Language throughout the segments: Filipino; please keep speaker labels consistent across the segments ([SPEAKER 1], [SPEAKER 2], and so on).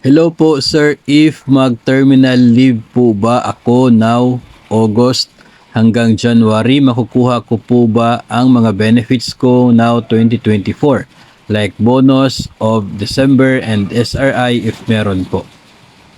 [SPEAKER 1] Hello po sir, if mag-terminal leave po ba ako now, August hanggang January, makukuha ko po ba ang mga benefits ko now 2024? Like bonus of December and SRI if meron po.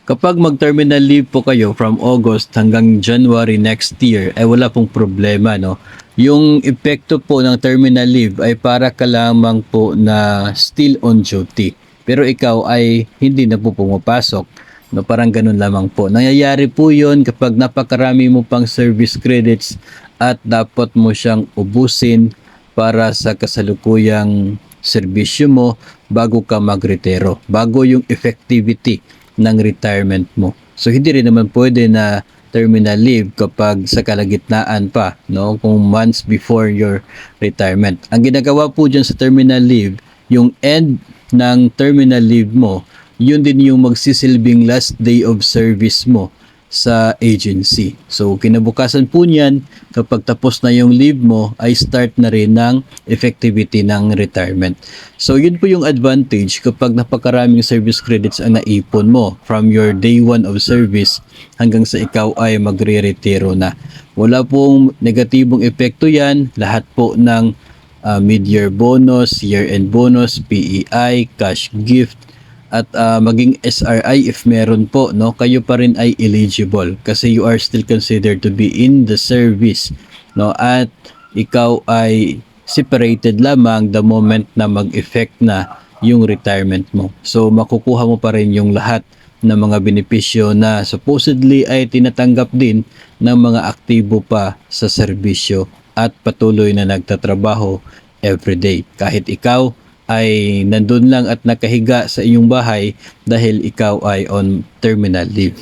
[SPEAKER 1] Kapag mag-terminal leave po kayo from August hanggang January next year, ay wala pong problema, no? Yung epekto po ng terminal leave ay para ka lamang po na still on duty. Pero ikaw ay hindi na po pumapasok. No, parang ganun lamang po. Nangyayari po yon kapag napakarami mo pang service credits at dapat mo siyang ubusin para sa kasalukuyang serbisyo mo bago ka magretiro, bago yung effectivity ng retirement mo. So hindi rin naman pwede na terminal leave kapag sa kalagitnaan pa, no? Kung months before your retirement. Ang ginagawa po dyan sa terminal leave, yung end ng terminal leave mo, yun din yung magsisilbing last day of service mo sa agency. So, kinabukasan po niyan, kapag tapos na yung leave mo, ay start na rin ng effectivity ng retirement. So, yun po yung advantage kapag napakaraming service credits ang naipon mo from your day 1 of service hanggang sa ikaw ay magre-retiro na. Wala pong negatibong epekto yan. Lahat po ng mid-year bonus, year-end bonus, PEI, cash gift, at maging SRI if meron po, no, kayo pa rin ay eligible kasi you are still considered to be in the service, no, at ikaw ay separated lamang the moment na mag-effect na yung retirement mo. So makukuha mo pa rin yung lahat ng mga benepisyo na supposedly ay tinatanggap din ng mga aktibo pa sa serbisyo at patuloy na nagtatrabaho everyday kahit ikaw ay nandun lang at nakahiga sa iyong bahay dahil ikaw ay on terminal leave.